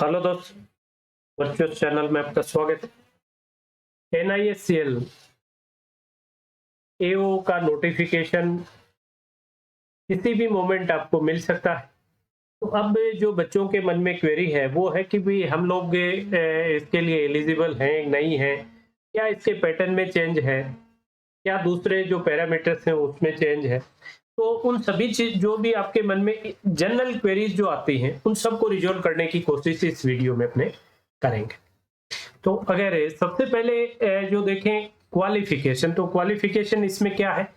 Hello दोस्त, virtual channel में आपका स्वागत है। NISL AO का नोटिफिकेशन किसी भी मोमेंट आपको मिल सकता है। तो अब जो बच्चों के मन में क्वेरी है वो है कि भाई हम लोग इसके लिए एलिजिबल हैं नहीं हैं, क्या इसके पैटर्न में चेंज है, क्या दूसरे जो पैरामीटर्स हैं उसमें चेंज है। तो उन सभी चीज जो भी आपके मन में जनरल क्वेरीज जो आती हैं उन सबको रिजॉल्व करने की कोशिश इस वीडियो में अपने करेंगे। तो अगर सबसे पहले जो देखें क्वालिफिकेशन, तो क्वालिफिकेशन इसमें क्या है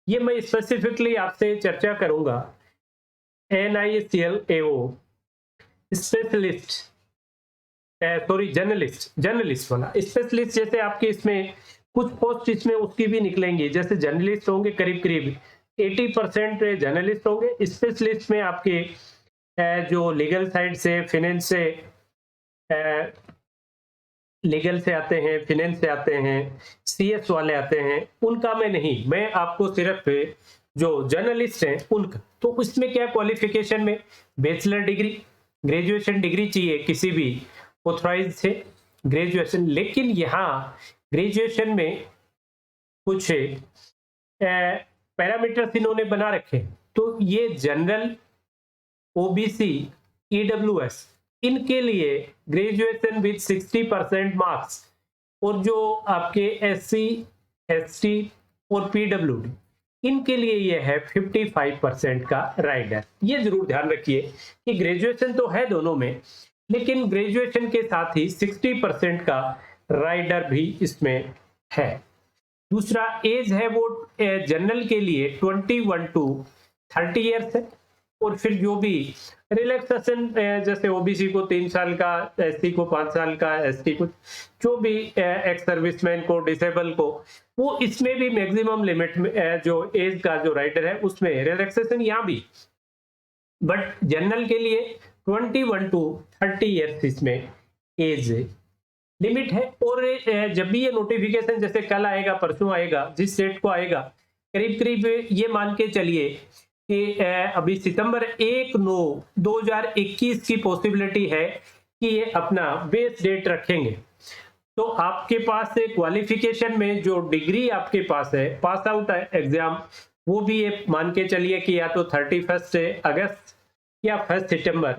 ये मैं स्पेसिफिकली आपसे चर्चा करूंगा। NISL AO specialist, sorry journalist वाला स्पेशलिस्ट, जैसे आपके इसमें कुछ पोस्ट इसमें उसकी भी निकलेंगी। जैसे जर्नलिस्ट होंगे करीब करीब 80% जर्नलिस्ट होंगे। स्पेशलिस्ट में आपके जो लीगल साइड से, फाइनेंस से, लीगल से आते हैं, फाइनेंस से आते हैं, CS वाले आते हैं, उनका मैं नहीं, मैं आपको सिर्फ जो जर्नलिस्ट हैं उनका। तो उसमें क्या क्वालिफिकेशन में बैचलर डिग्री, ग्रेजुएशन डिग्री चाहिए किसी भी ऑथराइज से ग्रेजुएशन। लेकिन यहाँ ग्रेजुएशन में कुछ पैरामीटर्स इन्होंने बना रखे। तो ये जनरल, OBC, EWS, इनके लिए ग्रेजुएशन विद 60% मार्क्स, और जो आपके SC, ST और PWD इनके लिए ये है 55% का राइडर। ये जरूर ध्यान रखिए कि ग्रेजुएशन तो है दोनों में, लेकिन ग्रेजुएशन के साथ ही 60% का राइडर भी इसमें है। दूसरा एज है वो जनरल के लिए 21 to 30 ईयर्स है। और फिर जो भी रिलैक्सेशन, जैसे OBC को 3 साल का, SC को 5 साल का, ST को, जो भी एक्स सर्विसमैन को, डिसेबल को, वो इसमें भी मैक्सिमम लिमिट में जो एज का जो राइडर है उसमें रिलैक्सेशन यहाँ भी। बट जनरल के लिए 21 to 30 ईयर्स इसमें एज लिमिट है। और जब भी ये नोटिफिकेशन जैसे कल आएगा, परसों आएगा, जिस डेट को आएगा, करीब करीब ये मान के चलिए कि अभी सितंबर 1/9/2021 की पॉसिबिलिटी है कि ये अपना बेस डेट रखेंगे। तो आपके पास क्वालिफिकेशन में जो डिग्री आपके पास है, पास आउट एग्जाम, वो भी ये मान के चलिए कि या तो 31 अगस्त या 1 सितंबर,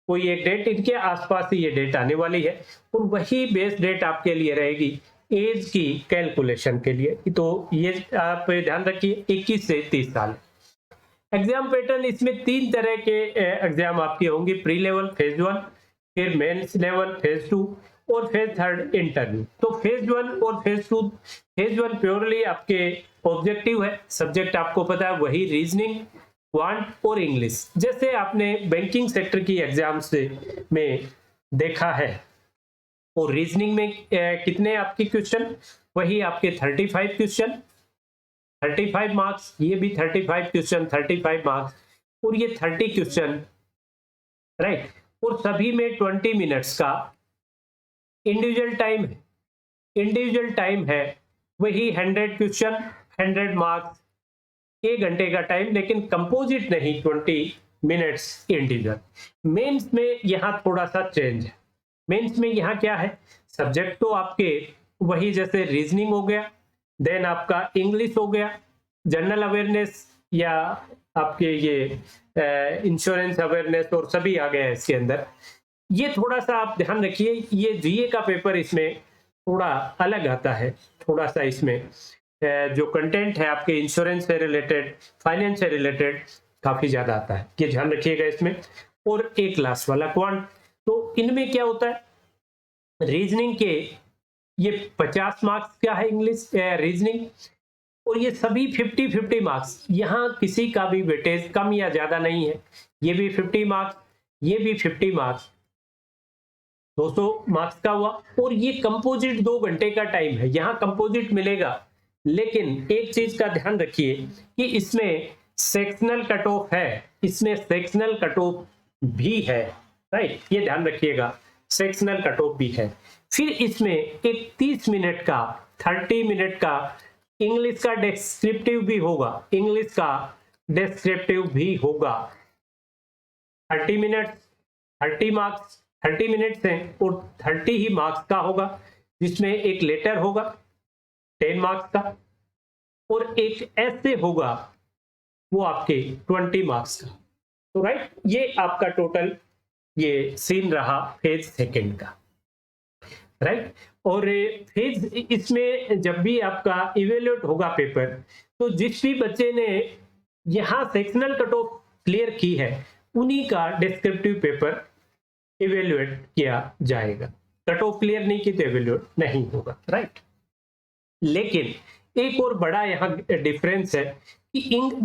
कोई एक डेट इनके आसपास ही ये डेट आने वाली है। और वही बेस डेट आपके लिए रहेगी एज की कैलकुलेशन के लिए। तो ये आप ध्यान रखिए, 21 से 30 साल। एग्जाम पैटर्न इसमें 3 तरह के एग्जाम आपके होंगे। प्री लेवल फेज 1, फिर मेंस लेवल फेज 2 और फेज 3 इंटरव्यू। तो फेज 1 और फेज 2, फेज 1 प्योरली आपके ऑब्जेक्टिव है, सब्जेक्ट आपको पता है वही रीजनिंग, क्वांट और इंग्लिश, जैसे आपने बैंकिंग सेक्टर की एग्जाम्स में देखा है। और रीजनिंग में कितने आपके क्वेश्चन, वही आपके 35 क्वेश्चन, 35 मार्क्स, ये भी 35 क्वेश्चन, 35 मार्क्स, और ये 30 क्वेश्चन, राइट। और सभी में 20 मिनट्स का इंडिविजुअल टाइम है। इंडिविजुअल टाइम है वही 100 क्वेश्चन, 100 मार्क्स, 1 घंटे का टाइम, लेकिन कंपोजिट नहीं, 20 मिनट्स इंडिविजुअल। मेंस में यहाँ थोड़ा सा चेंज है। मेंस में यहाँ क्या है, सब्जेक्ट तो आपके वही, जैसे रीजनिंग हो गया, देन आपका इंग्लिश हो गया, जनरल अवेयरनेस या आपके ये इंश्योरेंस अवेयरनेस और सभी आ गए हैं इसके अंदर। ये थोड़ा सा आप ध्यान रखिए, ये GA का पेपर इसमें थोड़ा अलग आता है। थोड़ा सा इसमें जो कंटेंट है आपके इंश्योरेंस से रिलेटेड, फाइनेंस से रिलेटेड काफी ज्यादा आता है, ये ध्यान रखिएगा इसमें। और एक लास्ट वाला क्वांट, तो इनमें क्या होता है, रीजनिंग के ये 50 मार्क्स का है इंग्लिश रीजनिंग, और ये सभी 50-50 मार्क्स। यहाँ किसी का भी वेटेज कम या ज्यादा नहीं है। ये भी 50 मार्क्स, ये भी 50 मार्क्स, 200 मार्क्स का हुआ। और ये कंपोजिट 2 घंटे का टाइम है, यहाँ कंपोजिट मिलेगा। लेकिन एक चीज का ध्यान रखिए कि इसमें सेक्शनल कट ऑफ है, इसमें सेक्शनल कट ऑफ भी है, राइट, ये ध्यान रखिएगा, सेक्शनल कट ऑफ भी है। फिर इसमें एक 30 मिनट का, 30 मिनट का इंग्लिश का डिस्क्रिप्टिव भी होगा, इंग्लिश का डिस्क्रिप्टिव भी होगा। 30 मिनट, 30 मार्क्स, 30 मिनट्स हैं और 30 ही मार्क्स का होगा, जिसमें एक लेटर होगा 10 मार्क्स का और एक ऐसे होगा वो आपके 20 मार्क्स का। तो राइट, ये आपका टोटल ये सीन रहा फेज सेकंड का, राइट। और फेज इसमें जब भी आपका इवेल्युएट होगा पेपर, तो जिस भी बच्चे ने यहाँ सेक्शनल कट ऑफ क्लियर की है उन्हीं का डिस्क्रिप्टिव पेपर इवेल्युएट किया जाएगा। कट ऑफ क्लियर नहीं की तो इवेल्युएट नहीं होगा, राइट। लेकिन एक और बड़ा यहाँ डिफरेंस है कि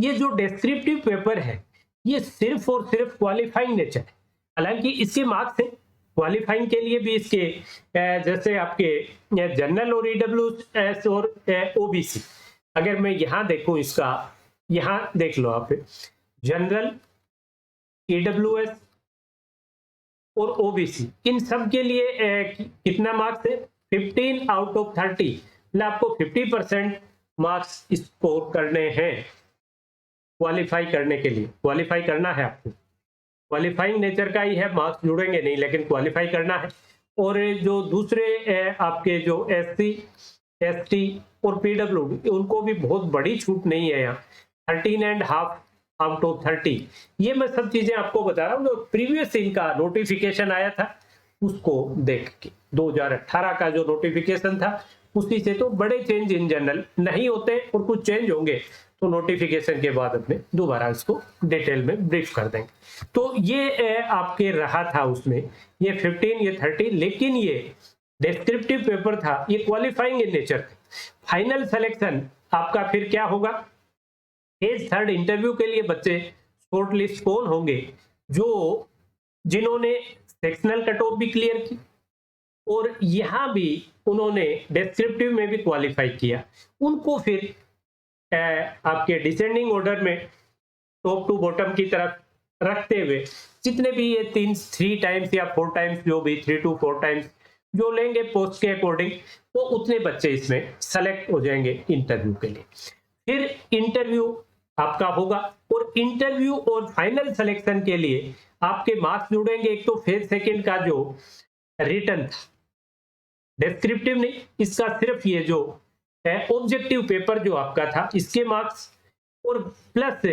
ये जो डिस्क्रिप्टिव पेपर है ये सिर्फ और सिर्फ क्वालिफाइंग नेचर है। हालांकि इसके मार्क्स हैं क्वालिफाइंग के लिए भी, इसके जैसे आपके जनरल और ईडब्ल्यूएस और ओबीसी, अगर मैं यहाँ देखूं इसका, यहाँ देख लो आप, जनरल, ईडब्ल्यूएस और ओबीसी, इन सब के लिए कितना मार्क्स है? 15 आउट ऑफ 30, मतलब आपको 50% मार्क्स स्कोर करने हैं क्वालिफाई करने के लिए। क्वालिफाई करना है आपको, क्वालिफाइंग नेचर का ही है, मार्क्स जुड़ेंगे नहीं, लेकिन क्वालिफाई करना है। और जो दूसरे आपके जो एससी, एसटी और पीडब्ल्यूडी, उनको भी बहुत बड़ी छूट नहीं है यहाँ, 13.5 आउट ऑफ 30। ये मैं सब चीजें आपको बता रहा हूँ, जो प्रीवियस इनका नोटिफिकेशन आया था उसको देख के, 2018 का जो नोटिफिकेशन था उसी से। तो बड़े चेंज इन जनरल नहीं होते, और कुछ चेंज होंगे तो नोटिफिकेशन के बाद अपने दोबारा इसको डिटेल में ब्रीफ कर देंगे। तो ये आपके रहा था उसमें, ये 15, ये 30, लेकिन ये डिस्क्रिप्टिव पेपर था, ये qualifying in nature. Final selection आपका फिर क्या होगा? फेज थर्ड इंटरव्यू के लिए बच्चे शॉर्ट लिस्ट कौन होंगे? जो जिन्होंने सेक्शनल कट ऑफ भी क्लियर की और यहाँ भी उन्होंने डिस्क्रिप्टिव में भी क्वालिफाई किया, उनको फिर आपके डिसेंडिंग ऑर्डर में टॉप टू बॉटम की तरफ रखते हुए जितने भी ये 3 टाइम्स या 4 टाइम्स, जो भी 3 to 4 टाइम्स जो लेंगे पोस्ट के अकॉर्डिंग, वो उतने बच्चे इसमें सेलेक्ट हो जाएंगे इंटरव्यू के लिए। फिर इंटरव्यू आपका होगा, और इंटरव्यू और फाइनल सिलेक्शन के लिए आपके मार्क्स जुड़ेंगे। एक तो फेज सेकंड का जो रिटन था, डिस्क्रिप्टिव नहीं, इसका सिर्फ ये जो ऑब्जेक्टिव पेपर जो आपका था इसके मार्क्स, और प्लस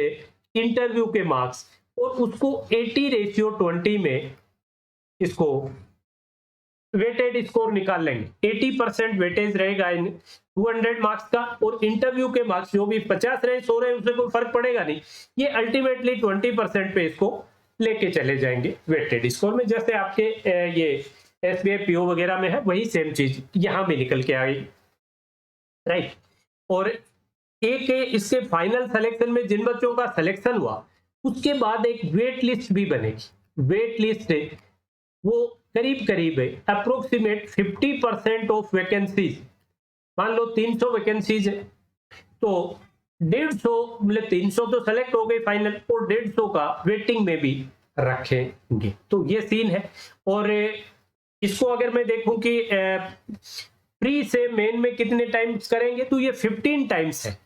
इंटरव्यू के मार्क्स, और उसको 80:20 में इसको वेटेड स्कोर निकाल लेंगे। 80% वेटेज रहेगा इन 200 मार्क्स का, और इंटरव्यू के मार्क्स जो भी 50 रहे 100 रहे उससे कोई फर्क पड़ेगा नहीं, ये अल्टीमेटली 20% पे इसको लेके चले जाएंगे वेटेड स्कोर में। जैसे आपके ये एसबीआई पीओ वगैरह में है, वही सेम चीज यहां भी निकल के आएगी, राइट। और एक इसके फाइनल सिलेक्शन में जिन बच्चों का सिलेक्शन हुआ उसके बाद एक वेट लिस्ट भी बनेगी। वेट लिस्ट वो करीब करीब अप्रोक्सीमेट 50% ऑफ वैकेंसीज, मान लो 300 वैकेंसीज है तो 150, मतलब 300 तो सेलेक्ट हो गए फाइनल, और 150 का वेटिंग में भी रखेंगे। तो ये सीन है। और इसको अगर मैं देखूं कि प्री से मेन में कितने टाइम्स करेंगे, तो ये 15 टाइम्स है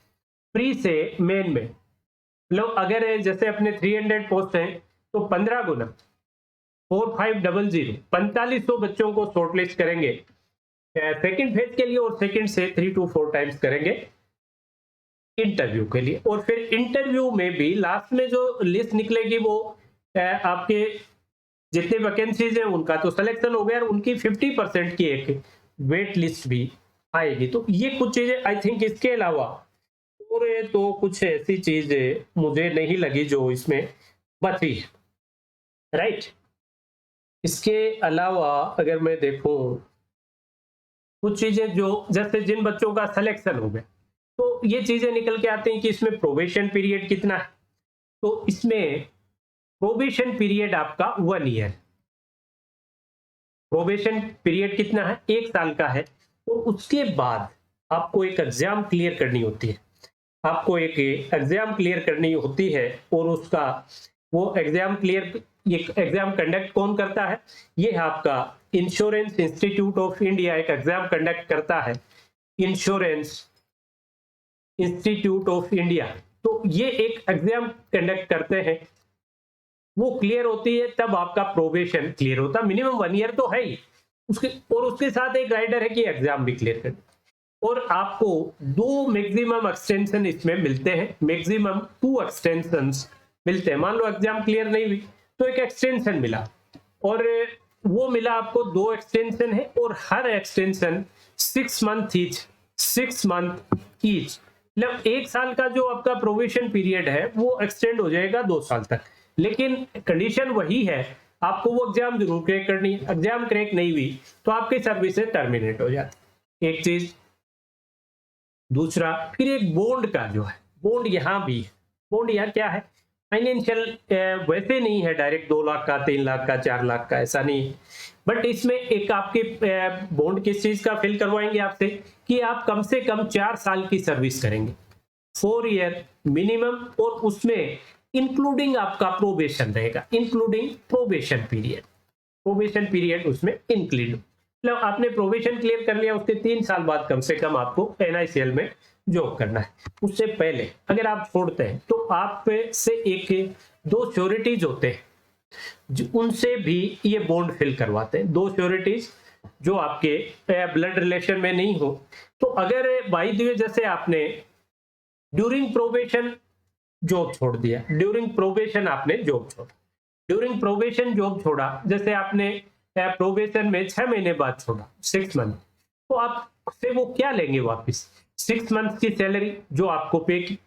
प्री से मेन में। मतलब अगर जैसे अपने 300 पोस्ट हैं तो 15 गुना 4500, 4500 बच्चों को शॉर्टलिस्ट करेंगे सेकंड फेज के लिए, और सेकंड से 3 to 4 टाइम्स करेंगे इंटरव्यू के लिए। और फिर इंटरव्यू में भी लास्ट में जो लिस्ट निकलेगी वो आपके जितने वैकेंसीज हैं उनका तो सिलेक्शन हो गया, और उनकी 50% की एक वेट लिस्ट भी आएगी। तो ये कुछ चीजें आई थिंक, इसके अलावा और तो कुछ ऐसी चीजें मुझे नहीं लगी जो इसमें बची है, राइट। इसके अलावा अगर मैं देखूं कुछ चीजें जो, जैसे जिन बच्चों का सिलेक्शन हो गया तो ये चीजें निकल के आती हैं कि इसमें प्रोबेशन पीरियड कितना है। तो इसमें प्रोबेशन पीरियड आपका 1 ईयर, प्रोबेशन पीरियड कितना है? 1 साल का है। और उसके बाद आपको एक एग्जाम क्लियर करनी होती है, आपको एक एग्जाम क्लियर करनी होती है, और उसका वो एग्जाम क्लियर, ये एग्जाम कंडक्ट कौन करता है? ये आपका इंश्योरेंस इंस्टीट्यूट ऑफ इंडिया एक एग्जाम कंडक्ट करता है, इंश्योरेंस इंस्टीट्यूट ऑफ इंडिया। तो ये एक एग्जाम कंडक्ट करते हैं वो क्लियर होती है तब आपका प्रोबेशन क्लियर होता है। मिनिमम 1 ईयर तो है ही उसके साथ एक राइडर है कि एग्जाम भी क्लियर कर। और आपको 2 मैक्सिमम एक्सटेंशन इसमें मिलते हैं, मैक्सिमम 2 एक्सटेंशंस मिलते हैं। मान लो एग्जाम क्लियर नहीं हुई तो एक एक्सटेंशन मिला, और वो मिला आपको 2 एक्सटेंशन है, और हर extension 6 month each, 6 month each, मतलब 1 साल का जो आपका प्रोबेशन पीरियड है वो एक्सटेंड हो जाएगा 2 साल तक। लेकिन कंडीशन वही है, आपको वो एग्जाम जरूर क्रैक करनी है। एग्जाम क्रैक नहीं हुई तो आपकी सर्विस टर्मिनेट हो जाती, एक चीज। दूसरा फिर एक बॉन्ड का जो है, बॉन्ड यहाँ भी है। बॉन्ड यहाँ क्या है, फाइनेंशियल वैसे नहीं है डायरेक्ट 2 लाख का, 3 लाख का, 4 लाख का, ऐसा नहीं। बट इसमें एक आपके बॉन्ड किस चीज का फिल करवाएंगे आपसे कि आप कम से कम 4 साल की सर्विस करेंगे, 4 ईयर मिनिमम, और उसमें इंक्लूडिंग आपका प्रोबेशन रहेगा, including probation period. Probation period उसमें इंक्लूड, मतलब आपने प्रोबेशन क्लियर कर लिया, उसके 3 साल बाद कम से कम आपको NICL में जॉब करना है। उससे पहले अगर आप छोड़ते हैं तो आप से 1-2 श्योरिटीज होते हैं, उनसे भी ये बॉन्ड फिल करवाते हैं। 2 श्योरिटीज जो आपके ब्लड रिलेशन में नहीं हो। तो अगर बाई द वे जैसे आपने ड्यूरिंग प्रोबेशन जॉब छोड़ दिया, ड्यूरिंग प्रोबेशन आपने जॉब छोड़ा, ड्यूरिंग प्रोबेशन जॉब छोड़ा, जैसे आपने प्रोबेशन में 6 महीने बाद छोड़ा, 6 मंथ, तो आप से वो क्या लेंगे वापस, 6 मंथ की सैलरी जो आपको पे की,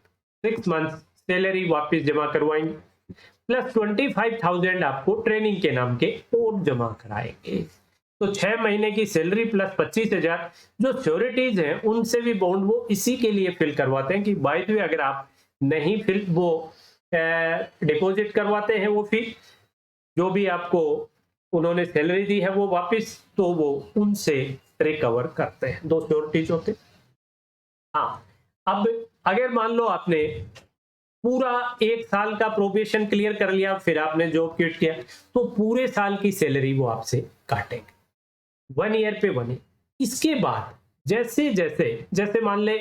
6 मंथ सैलरी वापस जमा करवाएंगे, प्लस 25,000 आपको ट्रेनिंग के नाम के और जमा कराएंगे। तो 6 महीने की सैलरी प्लस 25,000 जो श्योरिटीज हैं, उनसे भी बॉन्ड वो इसी के लिए फिल करवाते हैं कि बाय द वे अगर आप नहीं फिल वो डिपॉजिट करवाते हैं वो फी जो भी आपको उन्होंने सैलरी दी है वो वापस, तो वो उनसे रिकवर करते हैं। 2 श्योरिटीज होते। हाँ, अब अगर मान लो आपने पूरा 1 साल का प्रोबेशन क्लियर कर लिया, फिर आपने जॉब क्विट किया, तो पूरे साल की सैलरी वो आपसे काटेंगे 1 ईयर पे 1 ईयर। इसके बाद जैसे जैसे जैसे मान ले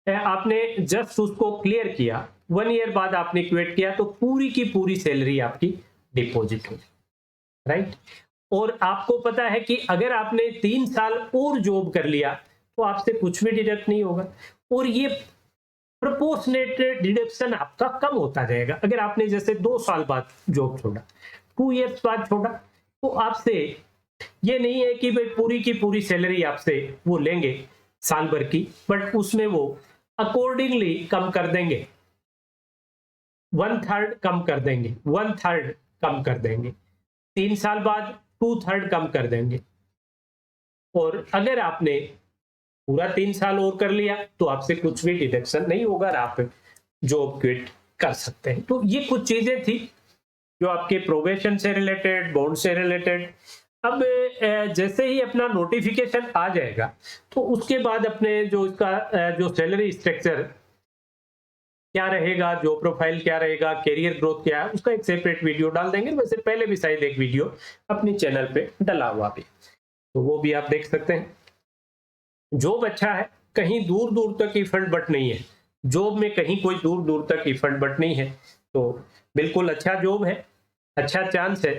आपने जस्ट उसको क्लियर किया, 1 ईयर बाद आपने क्विट किया, तो पूरी की पूरी सैलरी आपकी डिपॉजिट हो जाए, राइट। और आपको पता है कि अगर आपने 3 साल और जॉब कर लिया तो आपसे कुछ भी डिडक्ट नहीं होगा, और ये प्रोपोर्शनेट डिडक्शन आपका कम होता जाएगा। अगर आपने जैसे 2 साल बाद जॉब छोड़ा, 2 इयर्स बाद छोड़ा, तो आपसे ये नहीं है कि भाई पूरी की पूरी सैलरी आपसे वो लेंगे साल भर की, बट उसमें वो अकॉर्डिंगली कम कर देंगे, 1/3 कम कर देंगे, 1/3 कम कर देंगे, 3 साल बाद 2/3 कम कर देंगे। और अगर आपने पूरा 3 साल और कर लिया तो आपसे कुछ भी डिडक्शन नहीं होगा, आप जॉब क्विट कर सकते हैं। तो ये कुछ चीजें थी जो आपके प्रोबेशन से रिलेटेड, बॉन्ड से रिलेटेड। अब जैसे ही अपना नोटिफिकेशन आ जाएगा तो उसके बाद अपने जो इसका जो सैलरी स्ट्रक्चर क्या रहेगा, जो प्रोफाइल क्या रहेगा, कैरियर ग्रोथ क्या है, उसका एक सेपरेट वीडियो डाल देंगे। वैसे पहले भी शायद एक वीडियो अपने चैनल पे डला हुआ भी, तो वो भी आप देख सकते हैं। जॉब अच्छा है, कहीं दूर दूर तक की फंड बट नहीं है, जॉब में कहीं कोई दूर दूर तक की फंड बट नहीं है, तो बिल्कुल अच्छा जॉब है, अच्छा चांस है,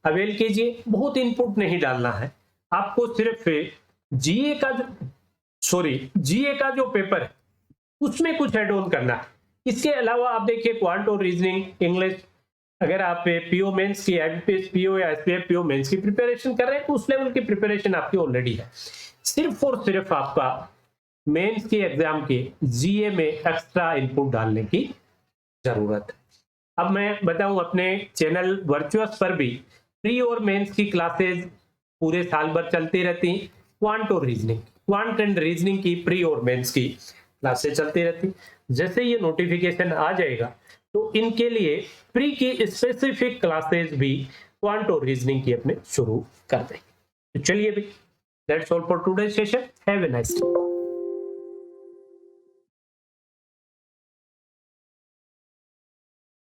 अवेल कीजिए। बहुत इनपुट नहीं डालना है आपको, सिर्फ जीए का जो पेपर है उसमें कुछ एड ऑन करना है। इसके अलावा आप देखिए क्वांट और रीजनिंग, इंग्लिश, अगर आप पीओ मेंस की, IBPS पीओ या SPF पीओ मेंस की प्रिपरेशन कर रहे हैं तो उस लेवल की प्रिपरेशन आपकी ऑलरेडी है। सिर्फ और सिर्फ आपका मेंस की एग्जाम के जीए में एक्स्ट्रा इनपुट डालने की जरूरत है। अब मैं बताऊं, अपने चैनल वर्चुअस पर भी प्री और मेंस की क्लासेस पूरे साल भर चलती रहती, क्वांट और रीजनिंग, क्वांट एंड रीजनिंग की प्री और मेंस की क्लासेस चलती रहती। जैसे ये नोटिफिकेशन आ जाएगा तो इनके लिए प्री की स्पेसिफिक क्लासेस भी क्वांट और रीजनिंग की अपने शुरू कर देंगे। तो चलिए भी, that's all for today session, have a nice day.